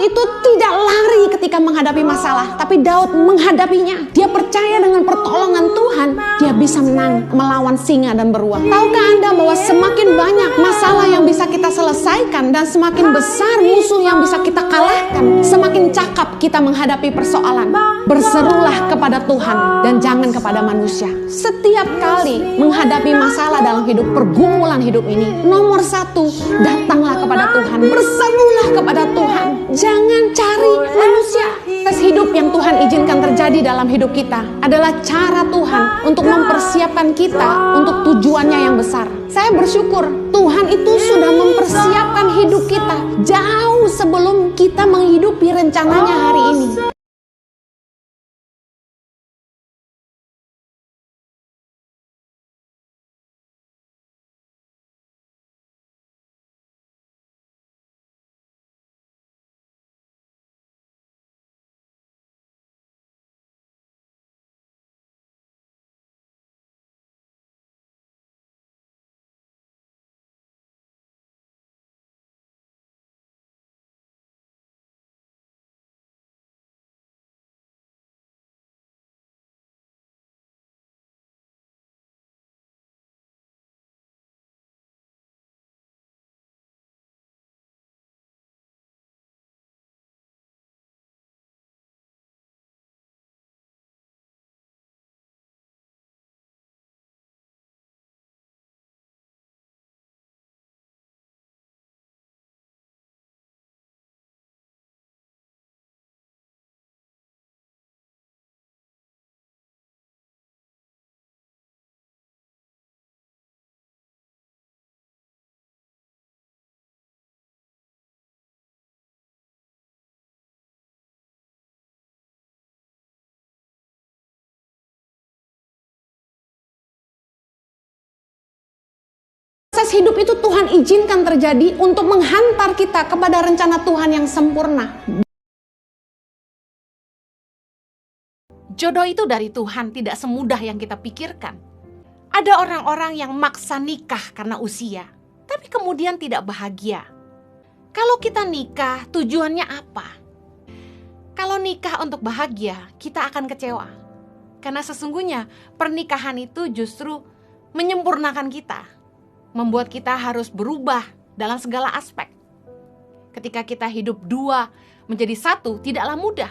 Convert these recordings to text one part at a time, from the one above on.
itu tidak lari ketika menghadapi masalah, tapi Daud menghadapinya. Dia percaya dengan pertolongan Tuhan, dia bisa menang melawan singa dan beruang. Tahukah Anda bahwa semakin banyak masalah yang bisa kita selesaikan dan semakin besar musuh yang bisa kita kalahkan, semakin cakap kita menghadapi persoalan. Berserulah kepada Tuhan dan jangan kepada manusia. Setiap kali menghadapi masalah dalam hidup, pergumulan hidup ini, nomor satu, datanglah kepada Tuhan. Berserulah kepada Tuhan. Jangan cari manusia. Proses hidup yang Tuhan izinkan terjadi dalam hidup kita adalah cara Tuhan untuk mempersiapkan kita untuk tujuannya yang besar. Saya bersyukur Tuhan itu sudah mempersiapkan hidup kita jauh sebelum kita menghidupi rencananya hari ini. Proses hidup itu Tuhan izinkan terjadi untuk menghantar kita kepada rencana Tuhan yang sempurna. Jodoh itu dari Tuhan tidak semudah yang kita pikirkan. Ada orang-orang yang maksa nikah karena usia, tapi kemudian tidak bahagia. Kalau kita nikah, tujuannya apa? Kalau nikah untuk bahagia, kita akan kecewa. Karena sesungguhnya pernikahan itu justru menyempurnakan kita. Membuat kita harus berubah dalam segala aspek. Ketika kita hidup dua menjadi satu, tidaklah mudah.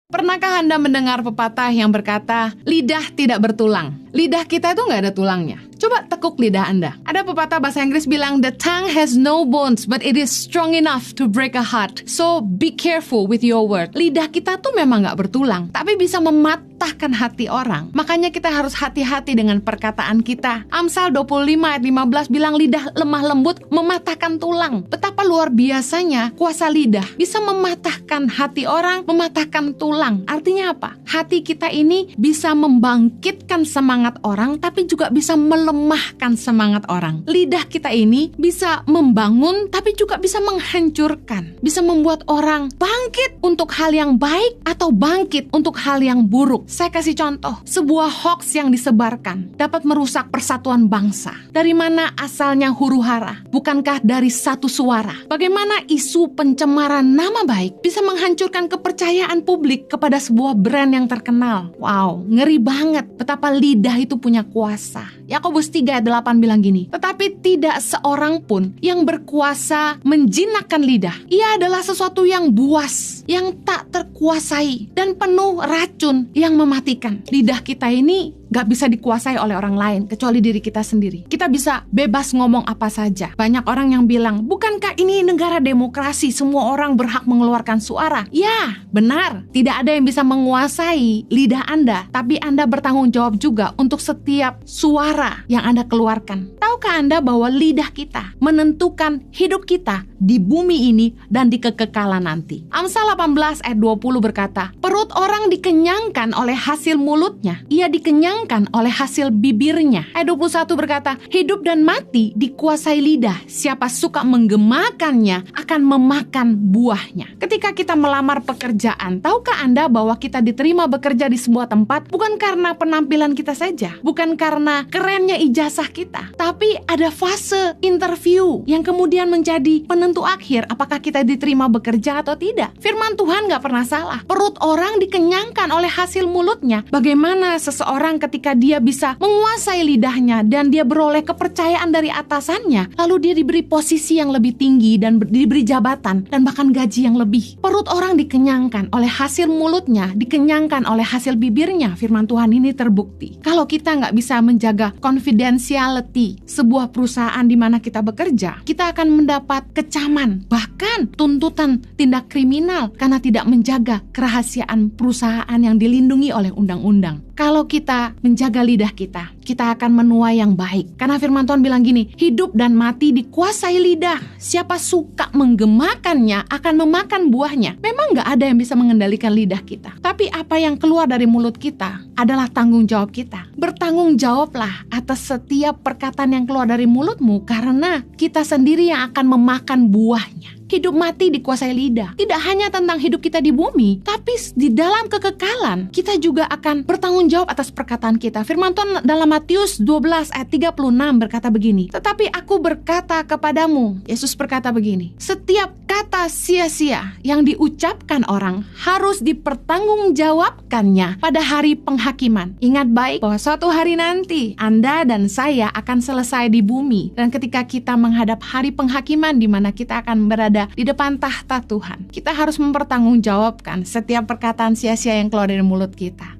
Pernahkah Anda mendengar pepatah yang berkata, lidah tidak bertulang? Lidah kita itu nggak ada tulangnya. Coba tekuk lidah Anda. Ada pepatah bahasa Inggris bilang, the tongue has no bones, but it is strong enough to break a heart. So be careful with your word. Lidah kita tuh memang nggak bertulang, tapi bisa mematahkan hati orang. Makanya kita harus hati-hati dengan perkataan kita. Amsal 25 ayat 15 bilang, lidah lemah lembut mematahkan tulang. Betapa luar biasanya kuasa lidah bisa mematahkan hati orang, mematahkan tulang. Artinya apa? Hati kita ini bisa membangkitkan semangat orang, tapi juga bisa melemahkan semangat orang. Lidah kita ini bisa membangun, tapi juga bisa menghancurkan. Bisa membuat orang bangkit untuk hal yang baik atau bangkit untuk hal yang buruk. Saya kasih contoh, sebuah hoax yang disebarkan dapat merusak persatuan bangsa. Dari mana asalnya huru-hara? Bukankah dari satu suara? Bagaimana isu pencemaran nama baik bisa menghancurkan kepercayaan publik kepada sebuah brand yang terkenal? Wow, ngeri banget betapa lidah itu punya kuasa. Yakobus 3 ayat 8 bilang gini, tetapi tidak seorang pun yang berkuasa menjinakkan lidah. Ia adalah sesuatu yang buas, yang tak terkuasai, dan penuh racun yang mematikan. Lidah kita ini gak bisa dikuasai oleh orang lain kecuali diri kita sendiri. Kita bisa bebas ngomong apa saja. Banyak orang yang bilang, bukankah ini negara demokrasi, semua orang berhak mengeluarkan suara? Ya, benar. Tidak ada yang bisa menguasai lidah Anda, tapi Anda bertanggung jawab juga untuk setiap suara yang Anda keluarkan. Tahukah Anda bahwa lidah kita menentukan hidup kita di bumi ini dan di kekekalan nanti? Amsal 18 ayat 20 berkata, perut orang dikenyangkan oleh hasil mulutnya. Ia dikenyangkan dikenyangkan oleh hasil bibirnya. Ayat 21 berkata, hidup dan mati dikuasai lidah. Siapa suka menggemakannya akan memakan buahnya. Ketika kita melamar pekerjaan, tahukah Anda bahwa kita diterima bekerja di sebuah tempat bukan karena penampilan kita saja, bukan karena kerennya ijazah kita, tapi ada fase interview yang kemudian menjadi penentu akhir apakah kita diterima bekerja atau tidak. Firman Tuhan gak pernah salah. Perut orang dikenyangkan oleh hasil mulutnya. Bagaimana seseorang ketika dia bisa menguasai lidahnya dan dia beroleh kepercayaan dari atasannya, lalu dia diberi posisi yang lebih tinggi dan diberi jabatan dan bahkan gaji yang lebih. Perut orang dikenyangkan oleh hasil mulutnya, dikenyangkan oleh hasil bibirnya. Firman Tuhan ini terbukti. Kalau kita gak bisa menjaga confidentiality sebuah perusahaan di mana kita bekerja, kita akan mendapat kecaman, bahkan tuntutan tindak kriminal karena tidak menjaga kerahasiaan perusahaan yang dilindungi oleh undang-undang. Kalau kita menjaga lidah kita, kita akan menuai yang baik. Karena firman Tuhan bilang gini, hidup dan mati dikuasai lidah. Siapa suka menggemakannya akan memakan buahnya. Memang gak ada yang bisa mengendalikan lidah kita. Tapi apa yang keluar dari mulut kita adalah tanggung jawab kita. Bertanggung jawablah atas setiap perkataan yang keluar dari mulutmu, karena kita sendiri yang akan memakan buahnya. Hidup mati dikuasai lidah. Tidak hanya tentang hidup kita di bumi, tapi di dalam kekekalan kita juga akan bertanggung jawab atas perkataan kita. Firman Tuhan dalam Matius 12 ayat 36 berkata begini, tetapi aku berkata kepadamu, Yesus berkata begini, setiap kata sia-sia yang diucapkan orang harus dipertanggungjawabkannya pada hari penghakiman. Ingat baik bahwa suatu hari nanti Anda dan saya akan selesai di bumi, dan ketika kita menghadap hari penghakiman di mana kita akan berada di depan tahta Tuhan, kita harus mempertanggungjawabkan setiap perkataan sia-sia yang keluar dari mulut kita.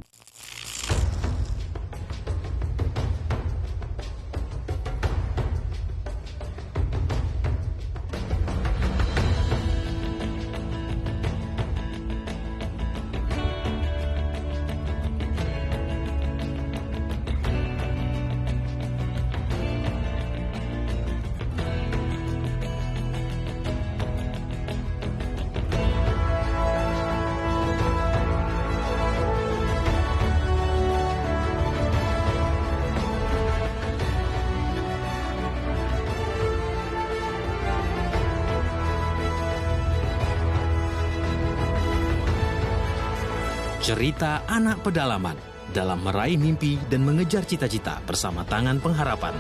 Cerita anak pedalaman dalam meraih mimpi dan mengejar cita-cita bersama Tangan Pengharapan.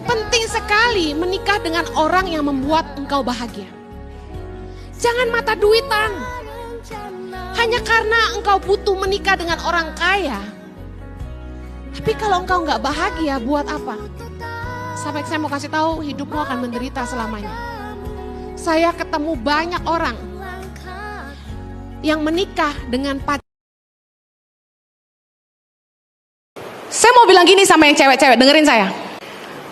Penting sekali menikah dengan orang yang membuat engkau bahagia. Jangan mata duitan. Hanya karena engkau butuh menikah dengan orang kaya. Tapi kalau engkau nggak bahagia, buat apa? Sampai saya mau kasih tahu, hidupmu akan menderita selamanya. Saya ketemu banyak orang yang menikah dengan pacar. Saya mau bilang gini sama yang cewek-cewek, dengerin saya.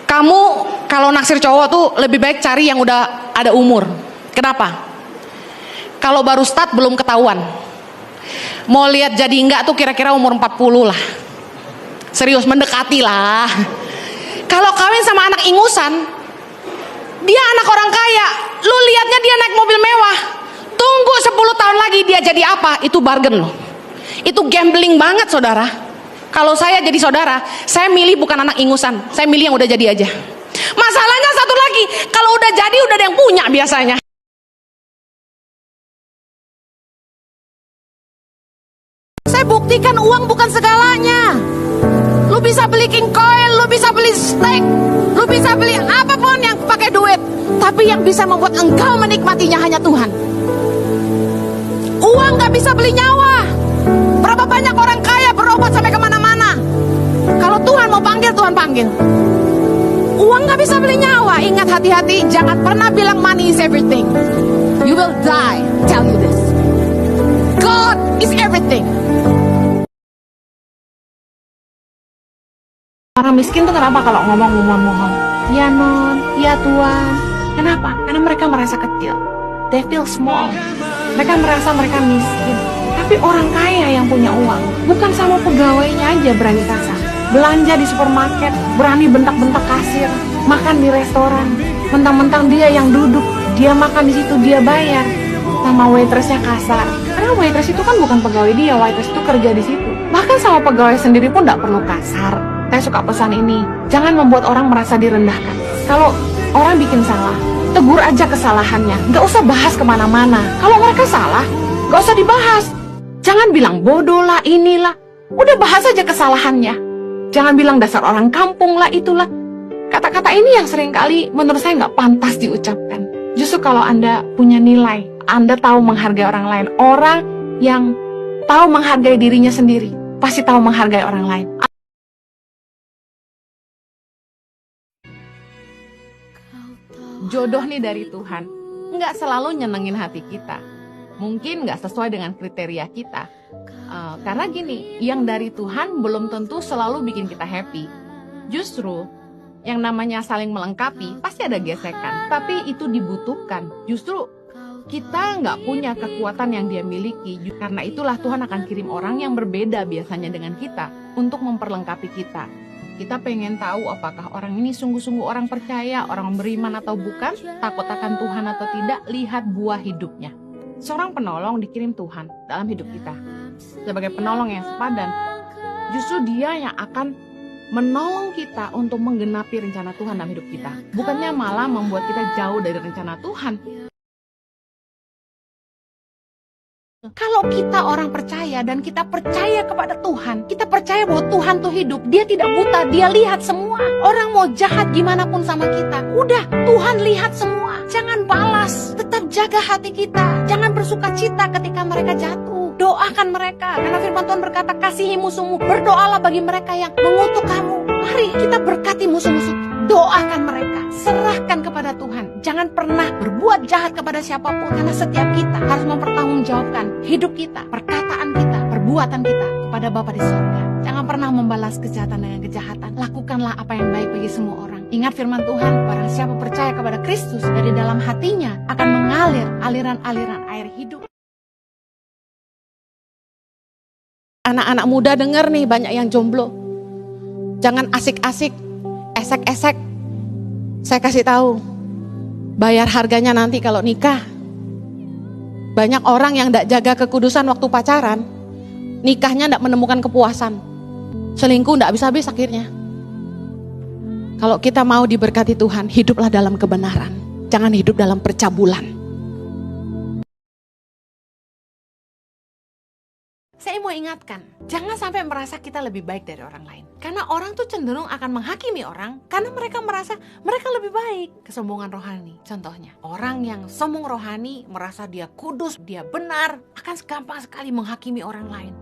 Kamu kalau naksir cowok tuh lebih baik cari yang udah ada umur. Kenapa? Kalau baru start belum ketahuan. Mau lihat jadi enggak tuh kira-kira umur 40 lah. Serius, mendekati lah. Kalau kawin sama anak ingusan, dia anak orang kaya, lu lihatnya dia naik mobil mewah. Tunggu 10 tahun lagi dia jadi apa? Itu bargain loh. Itu gambling banget, saudara. Kalau saya jadi saudara, saya milih bukan anak ingusan, saya milih yang udah jadi aja. Masalahnya satu lagi, kalau udah jadi udah ada yang punya biasanya. Saya buktikan uang bukan segalanya. Lu bisa beli king coil, lu bisa beli steak, lu bisa beli apapun yang pakai duit. Tapi yang bisa membuat engkau menikmatinya hanya Tuhan. Uang gak bisa beli nyawa. Berapa banyak orang kaya berobat sampai kemana-mana. Kalau Tuhan mau panggil, Tuhan panggil. Uang gak bisa beli nyawa. Ingat, hati-hati, jangan pernah bilang money is everything. You will die, tell you this. God is everything. Orang miskin tuh kenapa kalau ngomong mohon? Ya non, ya Tuhan, Kenapa? Karena mereka merasa kecil. They feel small. Mereka merasa mereka miskin. Tapi orang kaya yang punya uang, bukan sama pegawainya aja berani kasar. Belanja di supermarket, berani bentak-bentak kasir. Makan di restoran, mentang-mentang dia yang duduk, dia makan di situ, dia bayar. Sama waitressnya kasar. Karena waitress itu kan bukan pegawai dia, waitress itu kerja di situ. Bahkan sama pegawai sendiri pun tidak perlu kasar. Saya suka pesan ini, jangan membuat orang merasa direndahkan. Kalau orang bikin salah, tegur aja kesalahannya, nggak usah bahas kemana-mana. Kalau mereka salah, nggak usah dibahas. Jangan bilang bodoh lah, inilah. Udah bahas aja kesalahannya. Jangan bilang dasar orang kampung lah, itulah. Kata-kata ini yang seringkali menurut saya nggak pantas diucapkan. Justru kalau Anda punya nilai, Anda tahu menghargai orang lain. Orang yang tahu menghargai dirinya sendiri, pasti tahu menghargai orang lain. Jodoh nih dari Tuhan nggak selalu nyenengin hati kita. Mungkin nggak sesuai dengan kriteria kita. Karena gini, yang dari Tuhan belum tentu selalu bikin kita happy. Justru yang namanya saling melengkapi pasti ada gesekan, tapi itu dibutuhkan. Justru kita nggak punya kekuatan yang dia miliki. Karena itulah Tuhan akan kirim orang yang berbeda biasanya dengan kita untuk memperlengkapi kita. Kita pengen tahu apakah orang ini sungguh-sungguh orang percaya, orang beriman atau bukan, takut akan Tuhan atau tidak, lihat buah hidupnya. Seorang penolong dikirim Tuhan dalam hidup kita sebagai penolong yang sepadan. Justru dia yang akan menolong kita untuk menggenapi rencana Tuhan dalam hidup kita. Bukannya malah membuat kita jauh dari rencana Tuhan. Kalau kita orang percaya dan kita percaya kepada Tuhan, kita percaya bahwa Tuhan tuh hidup, dia tidak buta, dia lihat semua. Orang mau jahat gimana pun sama kita, udah Tuhan lihat semua. Jangan balas, tetap jaga hati kita. Jangan bersuka cita ketika mereka jatuh. Doakan mereka, karena firman Tuhan berkata, kasihi musuhmu, berdoalah bagi mereka yang mengutuk kamu. Mari kita berkati musuh-musuh, doakan mereka, serahkan kepada Tuhan. Jangan pernah berbuat jahat kepada siapapun, karena setiap kita harus mempertanggungjawabkan hidup kita, perkataan kita, perbuatan kita kepada Bapa di surga. Jangan pernah membalas kejahatan dengan kejahatan. Lakukanlah apa yang baik bagi semua orang. Ingat firman Tuhan, barang siapa percaya kepada Kristus, dari dalam hatinya akan mengalir aliran-aliran air hidup. Anak-anak muda denger nih, banyak yang jomblo. Jangan asik-asik, esek-esek. Saya kasih tahu, bayar harganya nanti kalau nikah. Banyak orang yang tidak jaga kekudusan waktu pacaran, nikahnya tidak menemukan kepuasan. Selingkuh tidak bisa habis akhirnya. Kalau kita mau diberkati Tuhan, hiduplah dalam kebenaran. Jangan hidup dalam percabulan. Saya mau ingatkan, jangan sampai merasa kita lebih baik dari orang lain. Karena orang tuh cenderung akan menghakimi orang karena mereka merasa mereka lebih baik. Kesombongan rohani, contohnya. Orang yang sombong rohani merasa dia kudus, dia benar, akan gampang sekali menghakimi orang lain.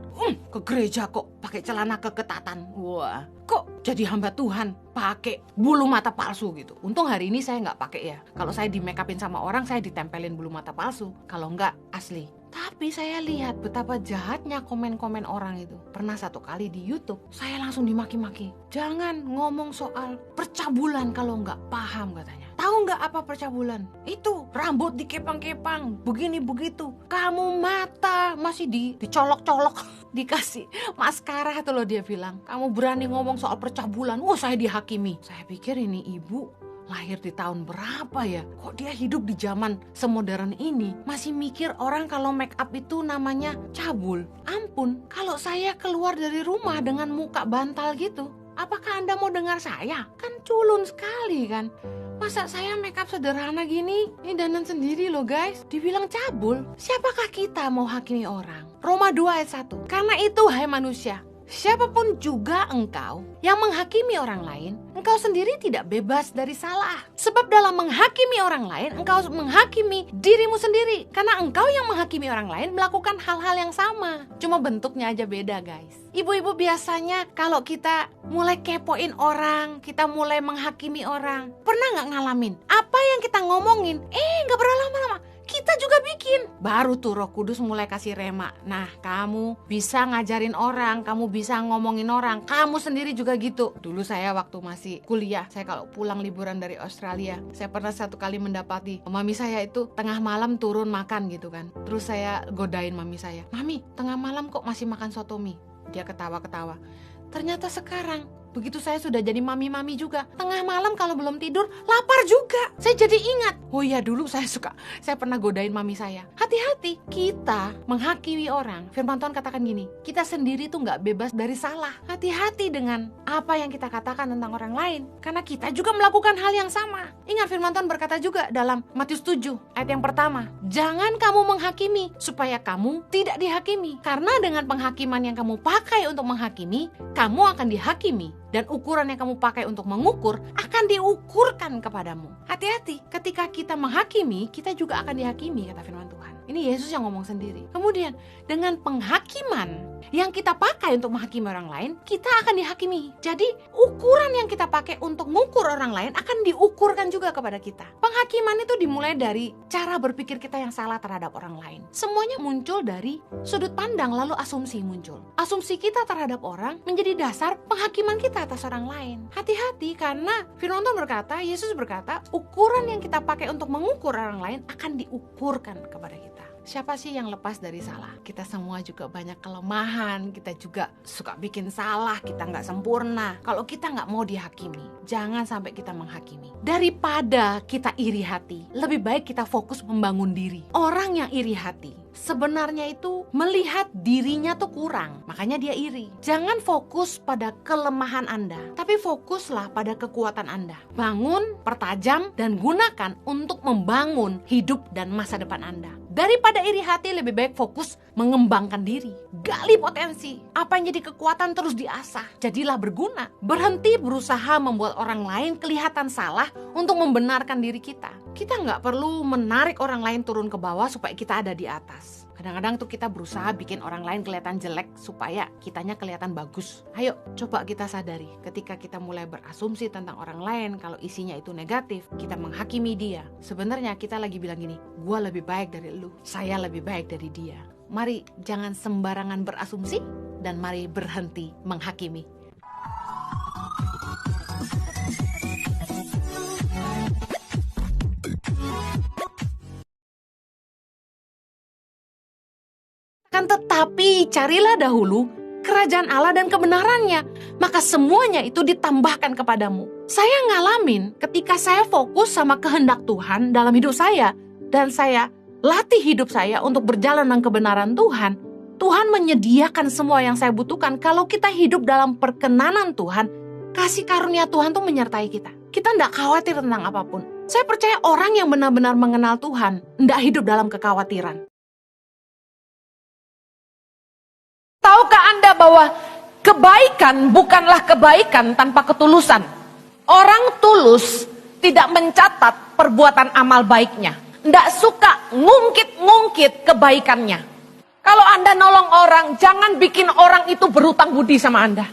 Ke gereja kok pakai celana keketatan. Wah, kok jadi hamba Tuhan pakai bulu mata palsu gitu. Untung hari ini saya nggak pakai ya. Kalau saya di make upin sama orang, saya ditempelin bulu mata palsu. Kalau nggak, asli. Tapi saya lihat betapa jahatnya komen-komen orang itu. Pernah satu kali di YouTube, saya langsung dimaki-maki. Jangan ngomong soal percabulan kalau nggak paham katanya. Tahu nggak apa percabulan? Itu rambut dikepang-kepang, begini begitu. Kamu mata masih dicolok-colok, dikasih maskara tuh loh dia bilang. Kamu berani ngomong soal percabulan? Wah, saya dihakimi. Saya pikir ini ibu lahir di tahun berapa ya? Kok dia hidup di zaman semodern ini masih mikir orang kalau make up itu namanya cabul? Ampun, kalau saya keluar dari rumah dengan muka bantal gitu, apakah Anda mau dengar saya? Kan culun sekali kan? Masa saya make up sederhana gini? Ini dandan sendiri loh guys, dibilang cabul. Siapakah kita mau hakimi orang? Roma 2 ayat 1. Karena itu hai manusia, siapapun juga engkau yang menghakimi orang lain, engkau sendiri tidak bebas dari salah. Sebab dalam menghakimi orang lain, engkau menghakimi dirimu sendiri. Karena engkau yang menghakimi orang lain melakukan hal-hal yang sama. Cuma bentuknya aja beda guys. Ibu-ibu biasanya kalau kita mulai kepoin orang, kita mulai menghakimi orang, pernah gak ngalamin? Apa yang kita ngomongin, gak berapa lama-lama kita juga bikin. Baru tuh Roh Kudus mulai kasih rema. Nah, kamu bisa ngajarin orang, kamu bisa ngomongin orang, kamu sendiri juga gitu. Dulu saya waktu masih kuliah, saya kalau pulang liburan dari Australia, saya pernah satu kali mendapati mami saya itu tengah malam turun makan gitu kan. Terus saya godain mami saya, "Mami, tengah malam kok masih makan soto mie?" Dia ketawa-ketawa. Ternyata sekarang begitu saya sudah jadi mami-mami juga, tengah malam kalau belum tidur lapar juga. Saya jadi ingat, oh iya dulu saya pernah godain mami saya. Hati-hati, kita menghakimi orang. Firman Tuhan katakan gini, kita sendiri tuh gak bebas dari salah. Hati-hati dengan apa yang kita katakan tentang orang lain, karena kita juga melakukan hal yang sama. Ingat firman Tuhan berkata juga dalam Matius 7 ayat yang pertama, jangan kamu menghakimi supaya kamu tidak dihakimi. Karena dengan penghakiman yang kamu pakai untuk menghakimi, kamu akan dihakimi. Dan ukuran yang kamu pakai untuk mengukur akan diukurkan kepadamu. Hati-hati, ketika kita menghakimi, kita juga akan dihakimi, kata firman Tuhan. Ini Yesus yang ngomong sendiri. Kemudian, dengan penghakiman yang kita pakai untuk menghakimi orang lain, kita akan dihakimi. Jadi, ukuran yang kita pakai untuk mengukur orang lain akan diukurkan juga kepada kita. Penghakiman itu dimulai dari cara berpikir kita yang salah terhadap orang lain. Semuanya muncul dari sudut pandang, lalu asumsi muncul. Asumsi kita terhadap orang menjadi dasar penghakiman kita atas orang lain. Hati-hati, karena firman Tuhan berkata, Yesus berkata, ukuran yang kita pakai untuk mengukur orang lain akan diukurkan kepada kita. Siapa sih yang lepas dari salah? Kita semua juga banyak kelemahan, kita juga suka bikin salah, kita nggak sempurna. Kalau kita nggak mau dihakimi, jangan sampai kita menghakimi. Daripada kita iri hati, lebih baik kita fokus membangun diri. Orang yang iri hati sebenarnya itu melihat dirinya tuh kurang, makanya dia iri. Jangan fokus pada kelemahan Anda, tapi fokuslah pada kekuatan Anda. Bangun, pertajam, dan gunakan untuk membangun hidup dan masa depan Anda. Daripada iri hati, lebih baik fokus mengembangkan diri. Gali potensi. Apa yang jadi kekuatan terus diasah. Jadilah berguna. Berhenti berusaha membuat orang lain kelihatan salah untuk membenarkan diri kita. Kita nggak perlu menarik orang lain turun ke bawah supaya kita ada di atas. Kadang-kadang tuh kita berusaha bikin orang lain kelihatan jelek supaya kitanya kelihatan bagus. Ayo coba kita sadari, ketika kita mulai berasumsi tentang orang lain, kalau isinya itu negatif, kita menghakimi dia. Sebenarnya kita lagi bilang gini, gua lebih baik dari lu, saya lebih baik dari dia. Mari jangan sembarangan berasumsi dan mari berhenti menghakimi. Kan tetapi carilah dahulu kerajaan Allah dan kebenarannya, maka semuanya itu ditambahkan kepadamu. Saya ngalamin ketika saya fokus sama kehendak Tuhan dalam hidup saya, dan saya latih hidup saya untuk berjalan dengan kebenaran Tuhan, Tuhan menyediakan semua yang saya butuhkan. Kalau kita hidup dalam perkenanan Tuhan, kasih karunia Tuhan tuh menyertai kita. Kita tidak khawatir tentang apapun. Saya percaya orang yang benar-benar mengenal Tuhan tidak hidup dalam kekhawatiran. Tahukah Anda bahwa kebaikan bukanlah kebaikan tanpa ketulusan? Orang tulus tidak mencatat perbuatan amal baiknya. Tidak suka ngungkit-ngungkit kebaikannya. Kalau Anda nolong orang, jangan bikin orang itu berutang budi sama Anda.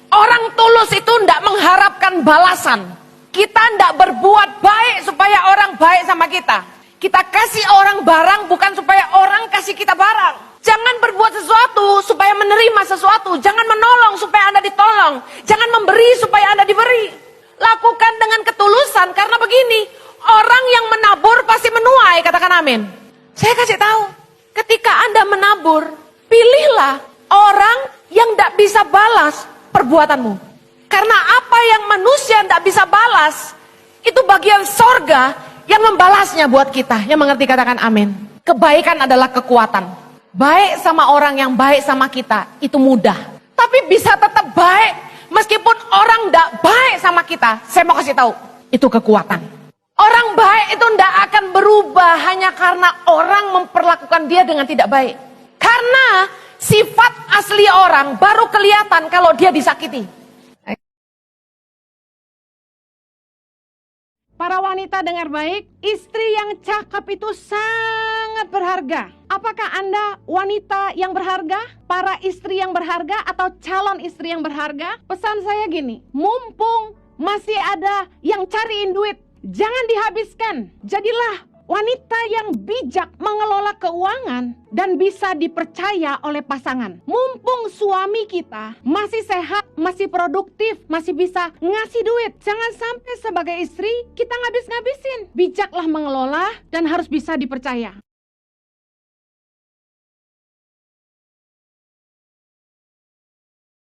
Orang tulus itu tidak mengharapkan balasan. Kita tidak berbuat baik supaya orang baik sama kita. Kita kasih orang barang bukan supaya orang kasih kita barang. Jangan berbuat sesuatu supaya menerima sesuatu. Jangan menolong supaya Anda ditolong. Jangan memberi supaya Anda diberi. Lakukan dengan ketulusan, karena begini, orang yang menabur pasti menuai, katakan amin. Saya kasih tahu, ketika Anda menabur, pilihlah orang yang tidak bisa balas perbuatanmu. Karena apa yang manusia tidak bisa balas, itu bagian sorga yang membalasnya buat kita. Yang mengerti katakan amin. Kebaikan adalah kekuatan. Baik sama orang yang baik sama kita, itu mudah. Tapi bisa tetap baik, meskipun orang tidak baik sama kita. Saya mau kasih tahu, itu kekuatan. Orang baik itu tidak akan berubah hanya karena orang memperlakukan dia dengan tidak baik. Karena sifat asli orang baru kelihatan kalau dia disakiti. Para wanita dengar baik, istri yang cakep itu sangat berharga. Apakah Anda wanita yang berharga? Para istri yang berharga atau calon istri yang berharga? Pesan saya gini, mumpung masih ada yang cariin duit, jangan dihabiskan. Jadilah wanita yang bijak mengelola keuangan dan bisa dipercaya oleh pasangan. Mumpung suami kita masih sehat, masih produktif, masih bisa ngasih duit. Jangan sampai sebagai istri kita ngabis-ngabisin. Bijaklah mengelola dan harus bisa dipercaya.